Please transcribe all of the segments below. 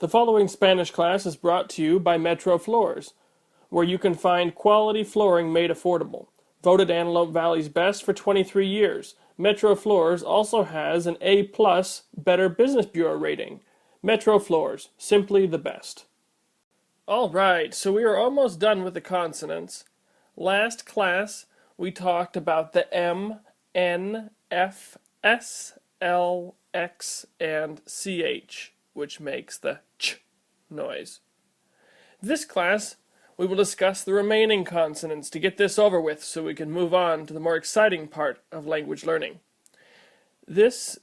The following Spanish class is brought to you by Metro Floors, where you can find quality flooring made affordable. Voted Antelope Valley's best for 23 years, Metro Floors also has an A+ Better Business Bureau rating. Metro Floors, simply the best. Alright, so we are almost done with the consonants. Last class, we talked about the M, N, F, S, L, X, and CH, which makes the ch noise. This class, we will discuss the remaining consonants to get this over with so we can move on to the more exciting part of language learning. This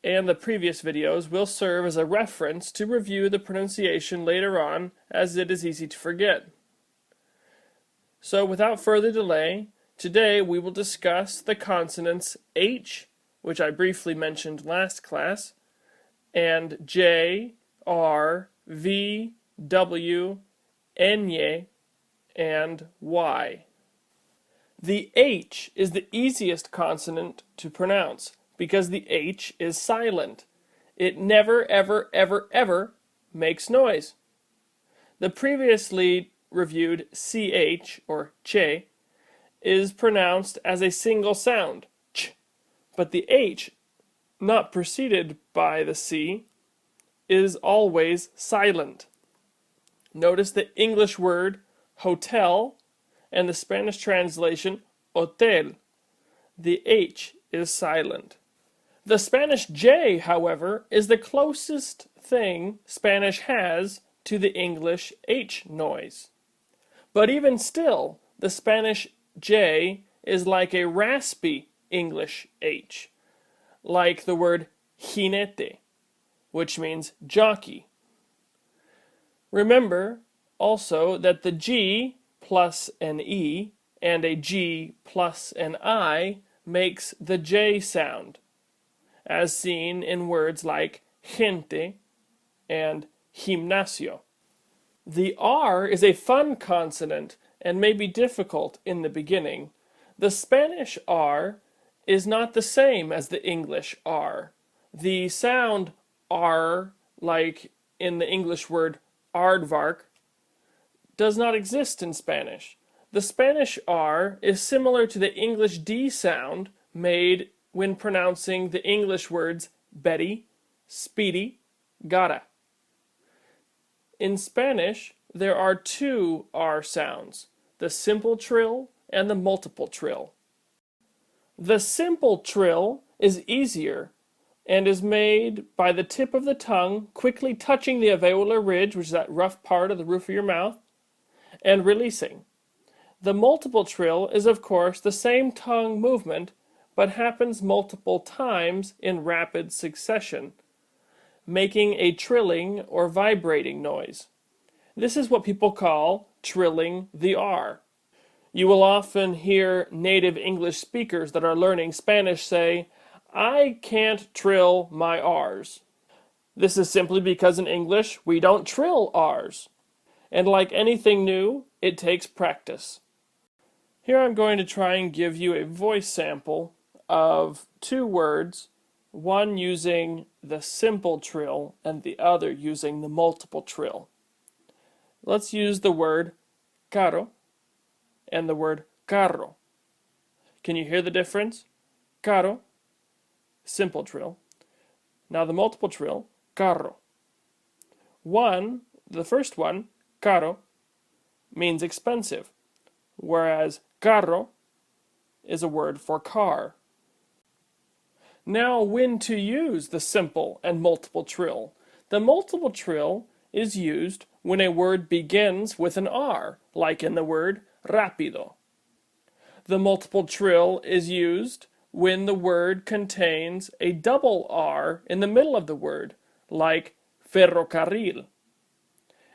and the previous videos will serve as a reference to review the pronunciation later on, as it is easy to forget. So without further delay, today we will discuss the consonants H, which I briefly mentioned last class, and J, R, V, W, Ñ, and Y. The H is the easiest consonant to pronounce because the H is silent. It never, ever, ever, ever makes noise. The previously reviewed CH, or che, is pronounced as a single sound, ch, but the H, not preceded by the C, is always silent. Notice the English word hotel and the Spanish translation hotel. The H is silent. The Spanish J, however, is the closest thing Spanish has to the English H noise. But even still, the Spanish J is like a raspy English H, like the word jinete, which means jockey. Remember also that the G plus an E and a G plus an I makes the J sound, as seen in words like gente and gimnasio. The R is a fun consonant and may be difficult in the beginning. The Spanish R is not the same as the English R. The sound R, like in the English word aardvark, does not exist in Spanish. The Spanish R is similar to the English D sound made when pronouncing the English words Betty, Speedy, Gotta. In Spanish, there are two R sounds, the simple trill and the multiple trill. The simple trill is easier and is made by the tip of the tongue quickly touching the alveolar ridge, which is that rough part of the roof of your mouth, and releasing. The multiple trill is, of course, the same tongue movement, but happens multiple times in rapid succession, making a trilling or vibrating noise. This is what people call trilling the R. You will often hear native English speakers that are learning Spanish say, "I can't trill my R's." This is simply because in English we don't trill R's. And like anything new, it takes practice. Here I'm going to try and give you a voice sample of two words, one using the simple trill and the other using the multiple trill. Let's use the word caro and the word carro. Can you hear the difference? Caro, simple trill. Now the multiple trill, carro. The first one, caro, means expensive, whereas carro is a word for car. Now, when to use the simple and multiple trill? The multiple trill is used when a word begins with an R, like in the word rápido. The multiple trill is used when the word contains a double R in the middle of the word, like ferrocarril.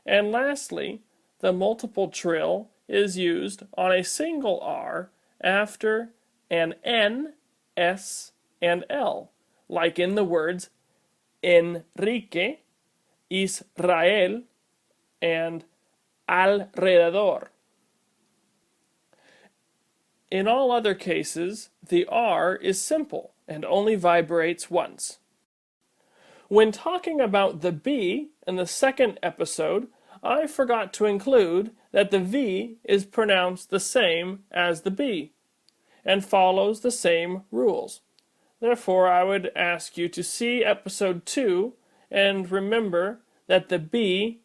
And lastly, the multiple trill is used on a single R after an N, S, and L, like in the words Enrique, Israel, and alrededor. In all other cases, the R is simple and only vibrates once. When talking about the B in the second episode, I forgot to include that the V is pronounced the same as the B and follows the same rules. Therefore, I would ask you to see episode 2 and remember that the B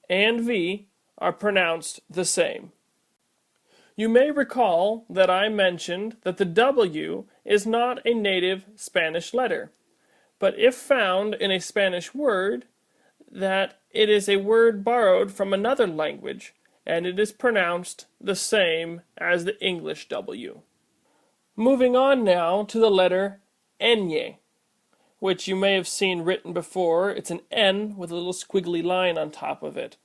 and V are pronounced the same. You may recall that I mentioned that the W is not a native Spanish letter, but if found in a Spanish word, that it is a word borrowed from another language, and it is pronounced the same as the English W. Moving on now to the letter Ñ, which you may have seen written before. It's an N with a little squiggly line on top of it.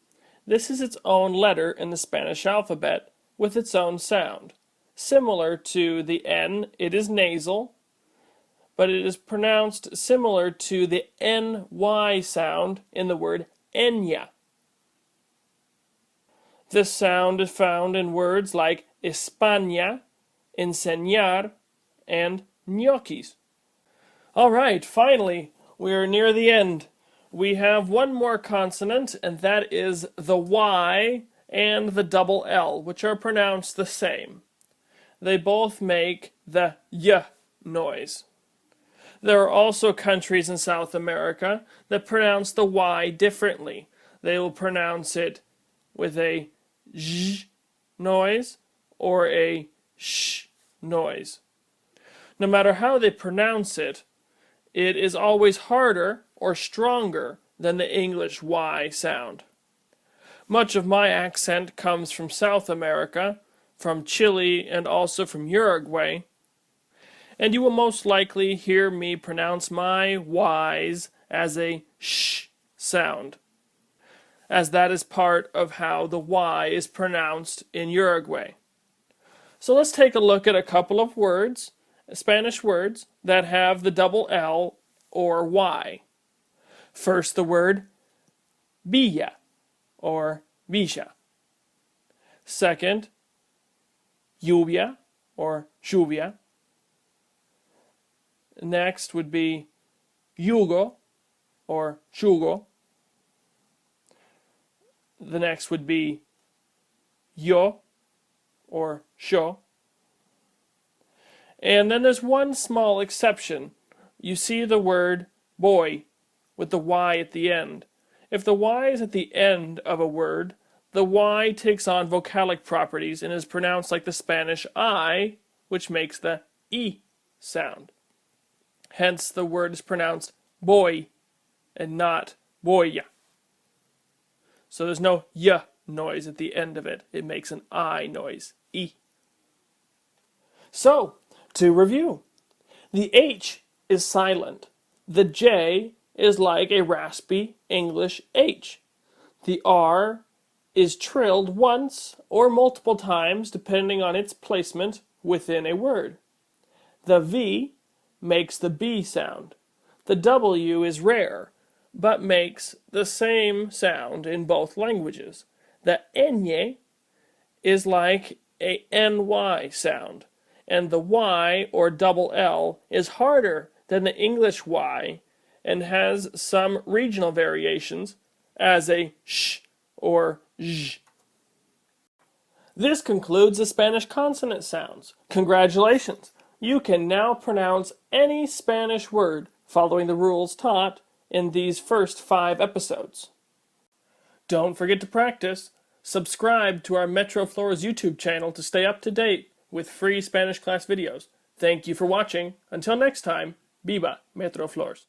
This is its own letter in the Spanish alphabet with its own sound. Similar to the N, it is nasal, but it is pronounced similar to the NY sound in the word Enya. This sound is found in words like España, enseñar, and ñoquis. All right, finally, we are near the end. We have one more consonant, and that is the Y and the double L, which are pronounced the same. They both make the Y noise. There are also countries in South America that pronounce the Y differently. They will pronounce it with a Z noise or a sh noise. No matter how they pronounce it, it is always harder or stronger than the English Y sound. Much of my accent comes from South America, from Chile, and also from Uruguay. And you will most likely hear me pronounce my Ys as a sh sound, as that is part of how the Y is pronounced in Uruguay. So let's take a look at a couple of words, Spanish words, that have the double L or Y. First, the word villa or villa. Second, lluvia or lluvia. Next would be yugo or yugo. The next would be yo or sho. And then there's one small exception. You see the word boy with the Y at the end. If the Y is at the end of a word, the Y takes on vocalic properties and is pronounced like the Spanish I, which makes the E sound. Hence, the word is pronounced boy and not boya. So there's no y noise at the end of it. It makes an I noise, E. So, to review, the H is silent. The J is like a raspy English H. The R is trilled once or multiple times depending on its placement within a word. The V makes the B sound. The W is rare, but makes the same sound in both languages. The Ñ is like a NY sound, and the Y or double L is harder than the English Y and has some regional variations as a sh or zh. This concludes the Spanish consonant sounds. Congratulations! You can now pronounce any Spanish word following the rules taught in these first 5 episodes. Don't forget to practice. Subscribe to our Metro Flores YouTube channel to stay up to date with free Spanish class videos. Thank you for watching. Until next time, Viva Metro Flores.